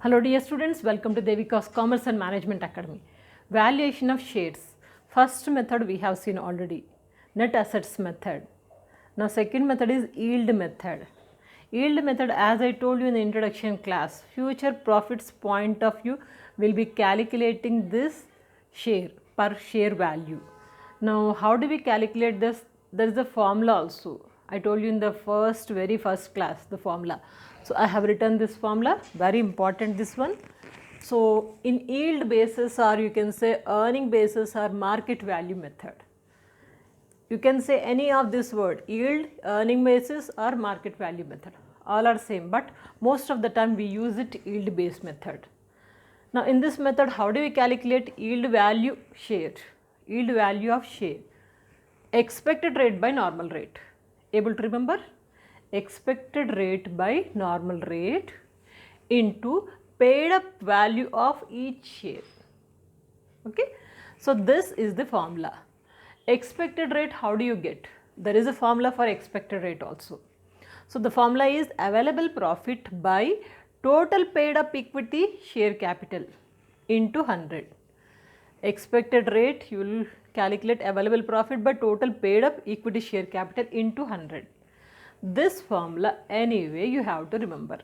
Hello dear students, welcome to Devika's Commerce and Management Academy. Valuation of shares. First method we have seen already, net assets method. Now second method is yield method. Yield method, as I told you in the introduction class, future profits point of view will be calculating this share per share value. Now how do we calculate this? There is a formula also. I told you in the very first class the formula. So I have written this formula, very important this one. So in yield basis, or you can say earning basis, or market value method. You can say any of this word, yield, earning basis or market value method, all are same, but most of the time we use it yield based method. Now in this method, how do we calculate yield value share? Yield value of share, expected rate by normal rate. Able to remember? Expected rate by normal rate into paid up value of each share. Okay, so this is the formula. Expected rate, how do you get? There is a formula for expected rate also. So the formula is available profit by total paid up equity share capital into 100. Expected rate, you will calculate available profit by total paid up equity share capital into 100. This formula anyway you have to remember.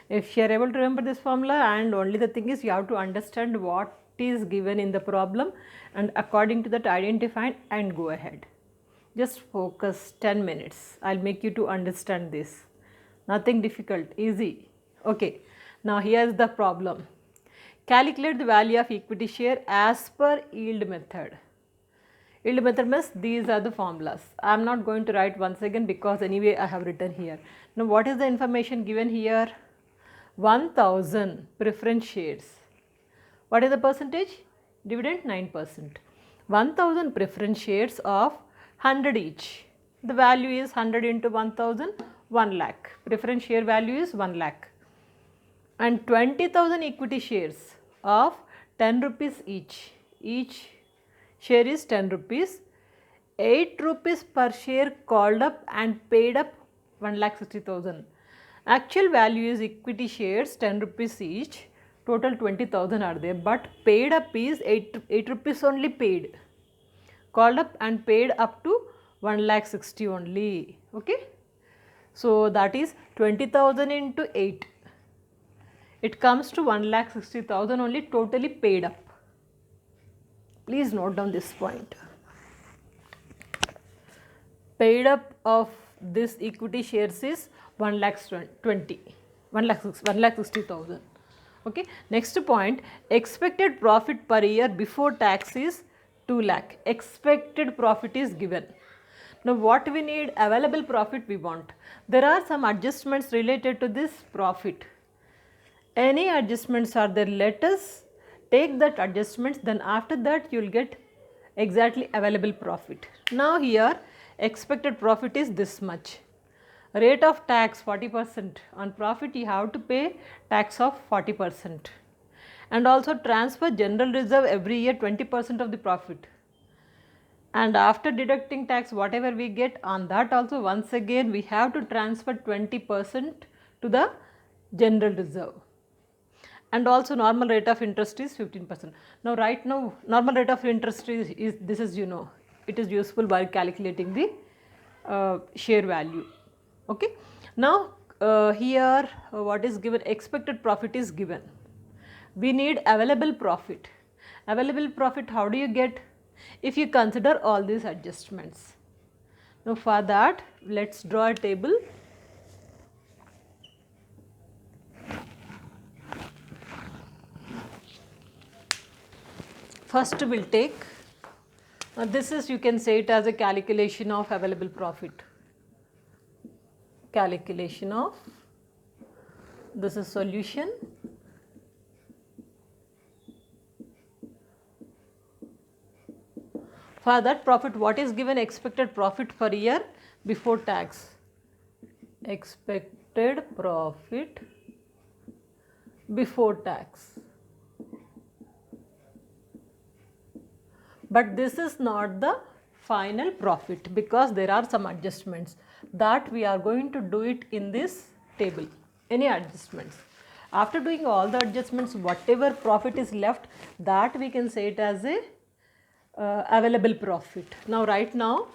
If you are able to remember this formula, and only the thing is you have to understand what is given in the problem and according to that identify and go ahead. Just focus 10 minutes. I will make you to understand this. Nothing difficult, easy. Okay. Now here is the problem. Calculate the value of equity share as per yield method. Yield method means these are the formulas. I am not going to write once again because anyway I have written here. Now what is the information given here? 1000 preference shares. What is the percentage? Dividend 9%. 1000 preference shares of 100 each. The value is 100 into 1000, 1 lakh. Preference share value is 1 lakh. And 20,000 equity shares of 10 rupees each. Each share is 10 rupees. 8 rupees per share called up and paid up 1,60,000. Actual value is equity shares 10 rupees each, total 20,000 are there, but paid up is 8 rupees only paid, called up and paid up to 1,60,000 only. Okay. So that is 20,000 into 8. It comes to 1,60,000 only totally paid up. Please note down this point. Paid up of this equity shares is 1,60,000. Okay. Next point, expected profit per year before tax is 2 lakh. Expected profit is given. Now what we need? Available profit we want. There are some adjustments related to this profit. Any adjustments are there, let us take that adjustments, then after that you will get exactly available profit. Now here expected profit is this much. Rate of tax 40%, on profit you have to pay tax of 40%, and also transfer general reserve every year 20% of the profit, and after deducting tax whatever we get on that also once again we have to transfer 20% to the general reserve, and also normal rate of interest is 15%. Now right now normal rate of interest is this is it is useful while calculating the share value. Okay. Now here what is given? Expected profit is given. We need available profit. Available profit, how do you get? If you consider all these adjustments. Now for that let us draw a table. First we will take, this is, you can say it as a calculation of available profit. Calculation of, this is solution. For that profit, what is given? Expected profit per year before tax. Expected profit before tax. But this is not the final profit because there are some adjustments that we are going to do it in this table. Any adjustments? After doing all the adjustments, whatever profit is left, that we can say it as a available profit. Now right now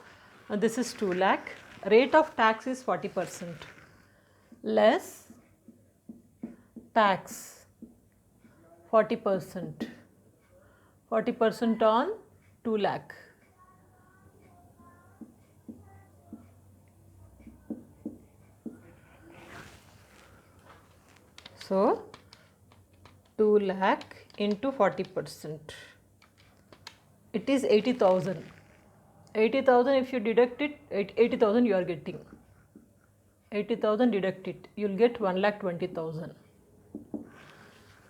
this is 2 lakh, rate of tax is 40%, less tax 40%, 40% on 2 lakh. So 2 lakh into 40%, it is 80,000. 80,000 if you deduct it, 80,000 you are getting. 80,000 deduct it, you will get 1,20,000.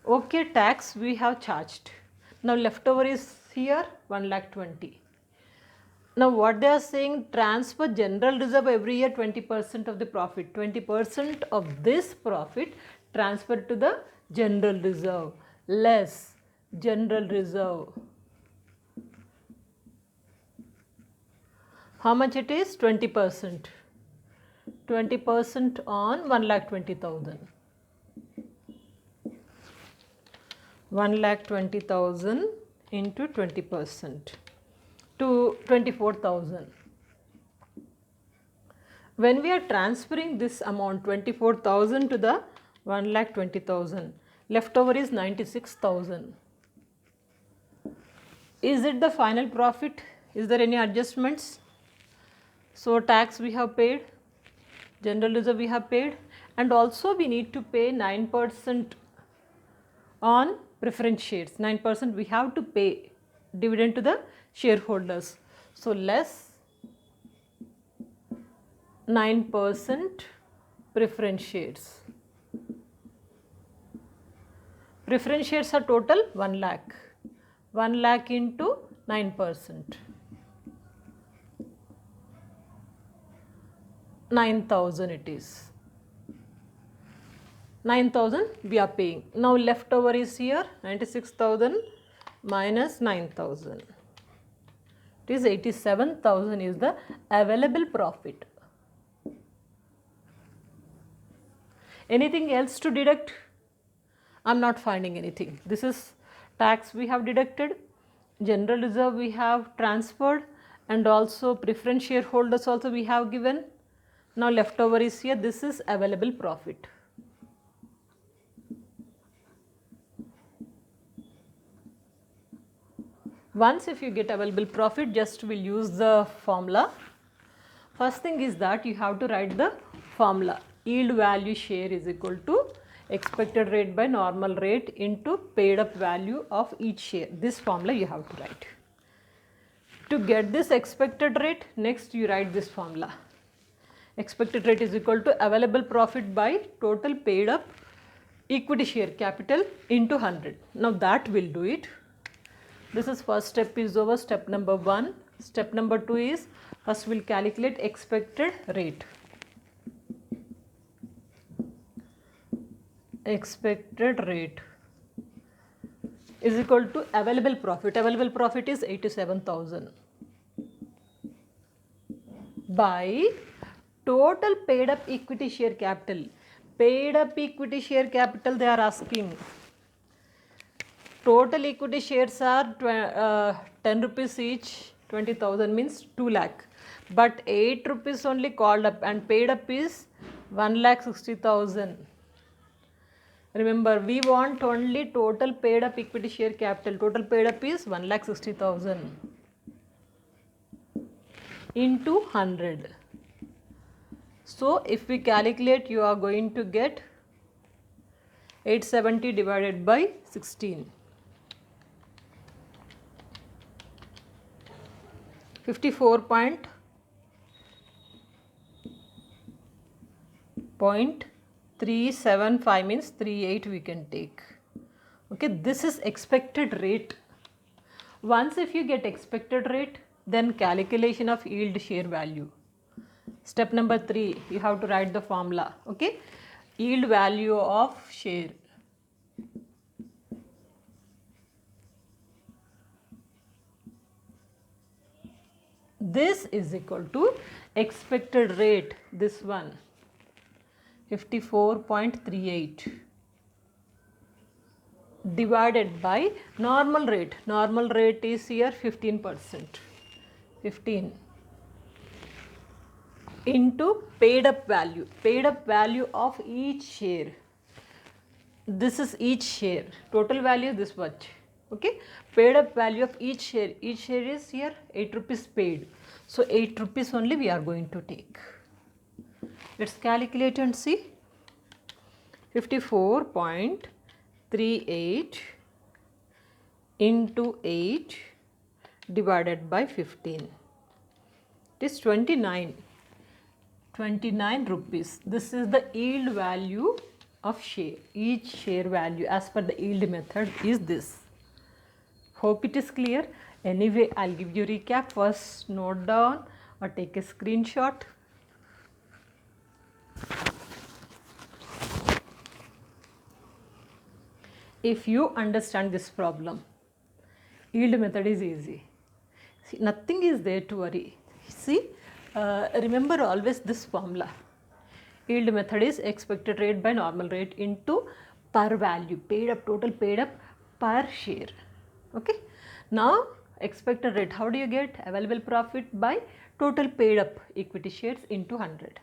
Okay, tax we have charged. Now leftover is here 1,20,000. Now what they are saying, transfer general reserve every year 20% of the profit. 20% of this profit transfer to the general reserve, less general reserve. How much it is? 20%. 20% on 1,20,000. 1,20,000 into 20% to 24,000. When we are transferring this amount 24,000 to the 1,20,000, leftover is 96,000. Is it the final profit? Is there any adjustments? So tax we have paid, general reserve we have paid, and also we need to pay 9% on preference shares. 9% we have to pay dividend to the shareholders. So less 9% preference shares. Preference shares are total 1 lakh. 1 lakh into 9%. 9,000 it is. 9,000 we are paying. Now leftover is here 96,000 minus 9,000. It is 87,000 is the available profit. Anything else to deduct? I am not finding anything. This is tax we have deducted, general reserve we have transferred, and also preference shareholders also we have given. Now leftover is here, this is available profit. Once if you get available profit, just we'll use the formula. First thing is that you have to write the formula. Yield value share is equal to expected rate by normal rate into paid up value of each share. This formula you have to write. To get this expected rate, next you write this formula. Expected rate is equal to available profit by total paid up equity share capital into 100. Now that will do it. This is first step is over, step number 1. Step number 2 is first we'll calculate expected rate. Expected rate is equal to available profit. Available profit is 87,000 by total paid up equity share capital. Paid up equity share capital they are asking. Total equity shares are 10 rupees each, 20,000 means 2 lakh. But 8 rupees only called up and paid up is 1,60,000. Remember, we want only total paid up equity share capital. Total paid up is 1,60,000 into 100. So if we calculate, you are going to get 870 divided by 16. 54.375 means 38 we can take. Okay, this is expected rate. Once if you get expected rate, then calculation of yield share value. Step number 3, you have to write the formula. Okay, yield value of share. This is equal to expected rate, this one 54.38 divided by normal rate. Normal rate is here 15%. 15 into paid up value. Paid up value of each share. This is each share. Total value this much. Okay. Paid up value of each share. Each share is here 8 rupees paid. So 8 rupees only we are going to take. Let's calculate and see. 54.38 into 8 divided by 15. It is 29 rupees. This is the yield value of share. Each share value as per the yield method is this. Hope it is clear. Anyway, I'll give you recap. First note down or take a screenshot. If you understand this problem, yield method is easy. See, nothing is there to worry. See, remember always this formula. Yield method is expected rate by normal rate into per value, paid up, total paid up per share. Okay. Now, expected rate, how do you get? Available profit by total paid up equity shares into 100.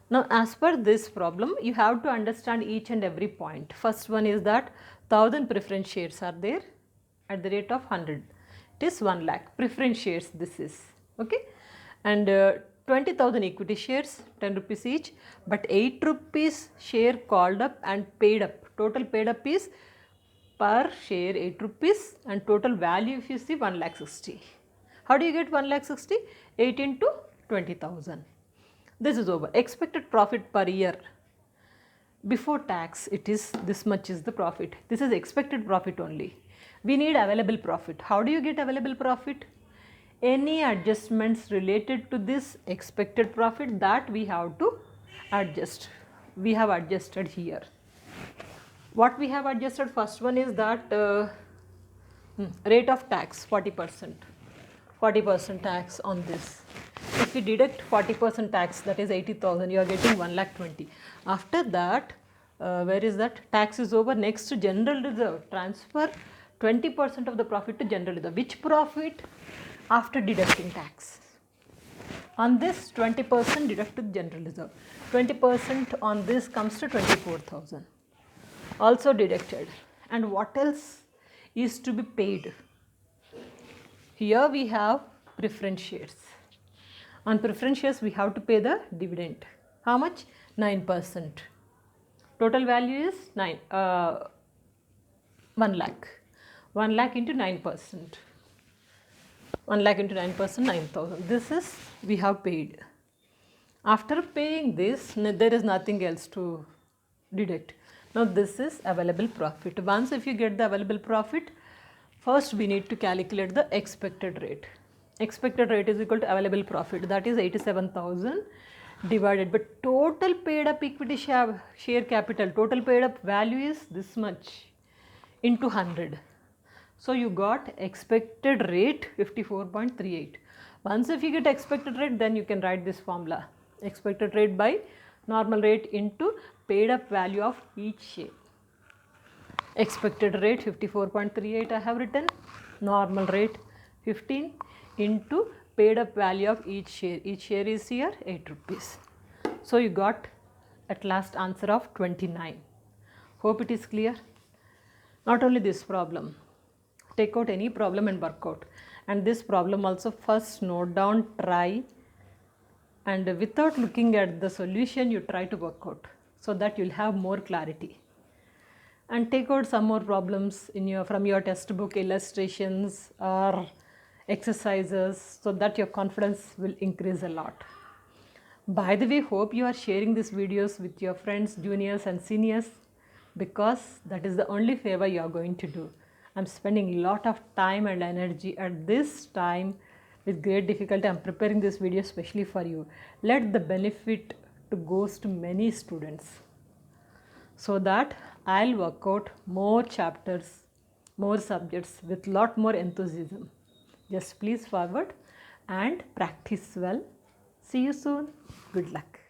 Now, as per this problem, you have to understand each and every point. First one is that 1000 preference shares are there at the rate of 100. It is 1 lakh. Preference shares this is. Okay. And 20,000 equity shares, 10 rupees each. But 8 rupees share called up and paid up. Total paid up is per share 8 rupees and total value if you see 1 lakh 60. How do you get 1 lakh 60? 8 into 20,000. This is over. Expected profit per year. Before tax, it is this much is the profit. This is expected profit only. We need available profit. How do you get available profit? Any adjustments related to this expected profit that we have to adjust. We have adjusted here. What we have adjusted, first one is that rate of tax 40%. 40% tax on this. If we deduct 40% tax, that is 80,000, you are getting 1 lakh 20. After that, where is that? Tax is over. Next to general reserve, transfer 20% of the profit to general reserve. Which profit? After deducting tax. On this 20% deduct to general reserve. 20% on this comes to 24,000. Also deducted. And what else is to be paid? Here we have preference shares. On preference shares we have to pay the dividend. How much? 9%. Total value is 1 lakh. 1 lakh into 9%. 1 lakh into 9%, 9,000. This is we have paid. After paying this, there is nothing else to deduct. Now this is available profit. Once if you get the available profit, first we need to calculate the expected rate. Expected rate is equal to available profit, that is 87,000 divided by total paid up equity share capital. Total paid up value is this much into 100. So you got expected rate 54.38. Once if you get expected rate, then you can write this formula. Expected rate by normal rate into paid up value of each share. Expected rate 54.38 I have written, normal rate 15 into paid up value of each share. Each share is here 8 rupees. So you got at last answer of 29. Hope it is clear. Not only this problem, take out any problem and work out. And this problem also first note down, try, and without looking at the solution you try to work out so that you will have more clarity. And take out some more problems in from your textbook, illustrations or exercises, so that your confidence will increase a lot. By the way, hope you are sharing these videos with your friends, juniors and seniors, because that is the only favor you are going to do. I am spending a lot of time and energy at this time with great difficulty. I am preparing this video especially for you. Let the benefit to goes to many students, so that I'll work out more chapters, more subjects with lot more enthusiasm. Just please forward and practice well. See you soon. Good luck.